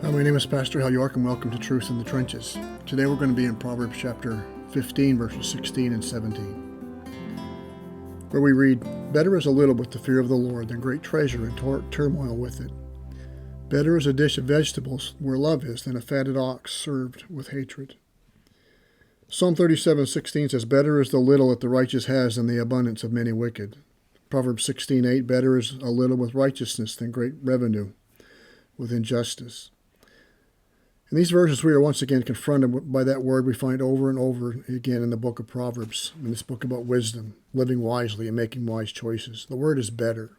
Hi, my name is Pastor Hal York, and welcome to Truth in the Trenches. Today we're going to be in Proverbs chapter 15, verses 16 and 17, where we read, "Better is a little with the fear of the Lord than great treasure and turmoil with it. Better is a dish of vegetables where love is than a fatted ox served with hatred." Psalm 37:16 says, "Better is the little that the righteous has than the abundance of many wicked." Proverbs 16:8, "Better is a little with righteousness than great revenue with injustice." In these verses, we are once again confronted by that word we find over and over again in the book of Proverbs, in this book about wisdom, living wisely, and making wise choices. The word is better.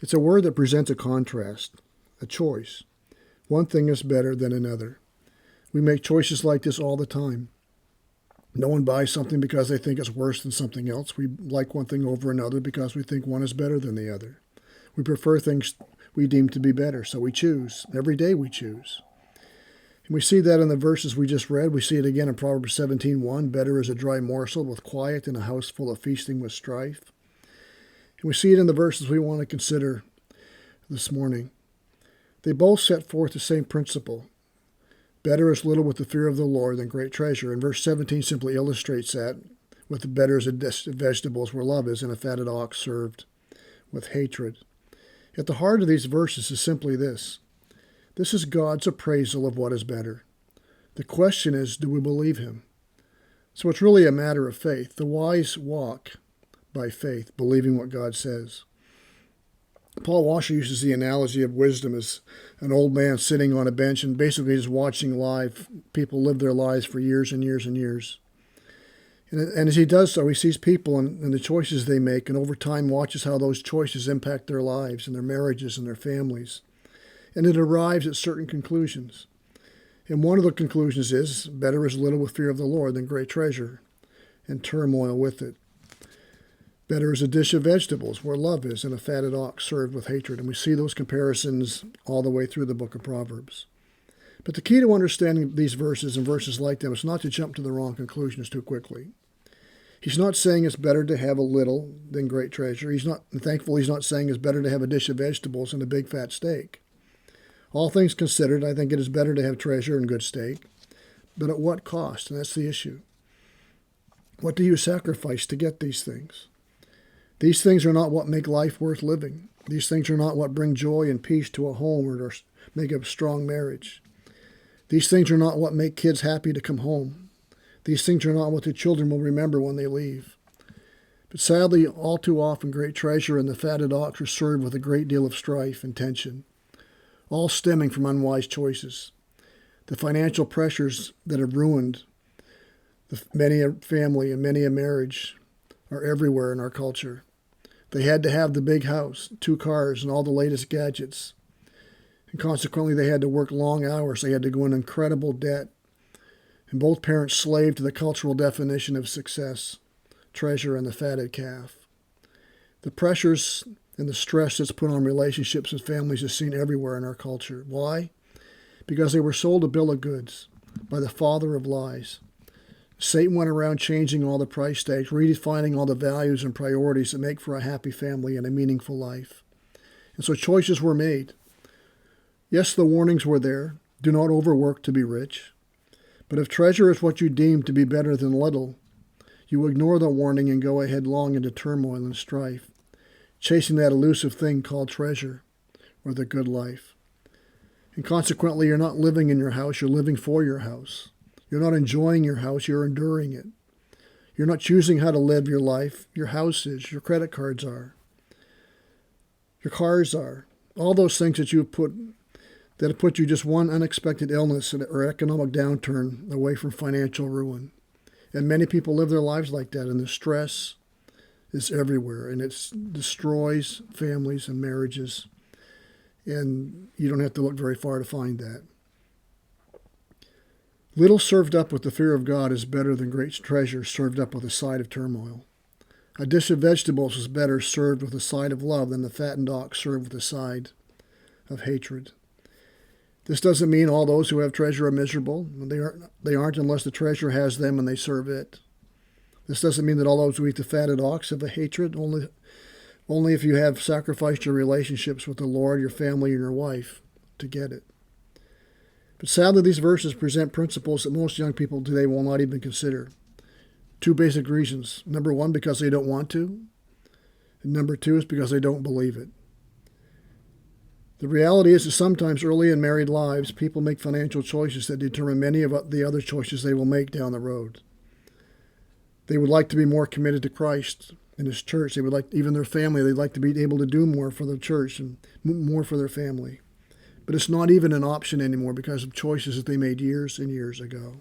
It's a word that presents a contrast, a choice. One thing is better than another. We make choices like this all the time. No one buys something because they think it's worse than something else. We like one thing over another because we think one is better than the other. We prefer things we deem to be better, so we choose. Every day we choose. And we see that in the verses we just read. We see it again in Proverbs 17:1. "Better is a dry morsel with quiet than a house full of feasting with strife." And we see it in the verses we want to consider this morning. They both set forth the same principle. Better is little with the fear of the Lord than great treasure. And verse 17 simply illustrates that with the better is a dish of vegetables where love is and a fatted ox served with hatred. At the heart of these verses is simply this. This is God's appraisal of what is better. The question is, do we believe him? So it's really a matter of faith. The wise walk by faith, believing what God says. Paul Washer uses the analogy of wisdom as an old man sitting on a bench and basically just watching live people live their lives for years and years and years. And as he does so, he sees people and the choices they make, and over time watches how those choices impact their lives and their marriages and their families. And it arrives at certain conclusions. And one of the conclusions is, better is little with fear of the Lord than great treasure and turmoil with it. Better is a dish of vegetables where love is than a fatted ox served with hatred. And we see those comparisons all the way through the book of Proverbs. But the key to understanding these verses and verses like them is not to jump to the wrong conclusions too quickly. He's not saying it's better to have a little than great treasure. Thankfully, he's not saying it's better to have a dish of vegetables than a big fat steak. All things considered, I think it is better to have treasure and good steak. But at what cost? And that's the issue. What do you sacrifice to get these things? These things are not what make life worth living. These things are not what bring joy and peace to a home or make a strong marriage. These things are not what make kids happy to come home. These things are not what the children will remember when they leave. But sadly, all too often, great treasure and the fatted ox are served with a great deal of strife and tension, all stemming from unwise choices. The financial pressures that have ruined many a family and many a marriage are everywhere in our culture. They had to have the big house, 2 cars, and all the latest gadgets. And consequently, they had to work long hours. They had to go in incredible debt. And both parents slaved to the cultural definition of success, treasure, and the fatted calf. The pressures and the stress that's put on relationships and families is seen everywhere in our culture. Why? Because they were sold a bill of goods by the father of lies. Satan went around changing all the price tags, redefining all the values and priorities that make for a happy family and a meaningful life. And so choices were made. Yes, the warnings were there. Do not overwork to be rich. But if treasure is what you deem to be better than little, you ignore the warning and go headlong into turmoil and strife, chasing that elusive thing called treasure or the good life. And consequently, you're not living in your house, you're living for your house. You're not enjoying your house, you're enduring it. You're not choosing how to live your life. Your house is, your credit cards are, your cars are. All those things that have put you just one unexpected illness or economic downturn away from financial ruin. And many people live their lives like that, and the stress is everywhere, and it destroys families and marriages. And you don't have to look very far to find that. Little served up with the fear of God is better than great treasure served up with a side of turmoil. A dish of vegetables is better served with a side of love than the fattened ox served with a side of hatred. This doesn't mean all those who have treasure are miserable. They aren't unless the treasure has them and they serve it. This doesn't mean that all those who eat the fatted ox have a hatred. Only if you have sacrificed your relationships with the Lord, your family, and your wife to get it. But sadly, these verses present principles that most young people today will not even consider. Two basic reasons. Number one, because they don't want to. And number two is because they don't believe it. The reality is that sometimes early in married lives, people make financial choices that determine many of the other choices they will make down the road. They would like to be more committed to Christ and His church. They would like, even their family, they'd like to be able to do more for the church and more for their family. But it's not even an option anymore because of choices that they made years and years ago.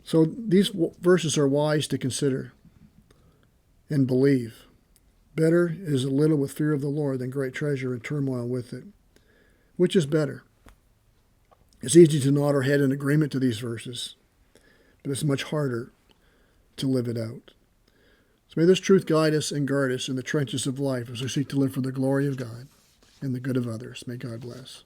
So these verses are wise to consider and believe. Better is a little with fear of the Lord than great treasure and turmoil with it. Which is better? It's easy to nod our head in agreement to these verses, but it's much harder to live it out. So may this truth guide us and guard us in the trenches of life as we seek to live for the glory of God and the good of others. May God bless.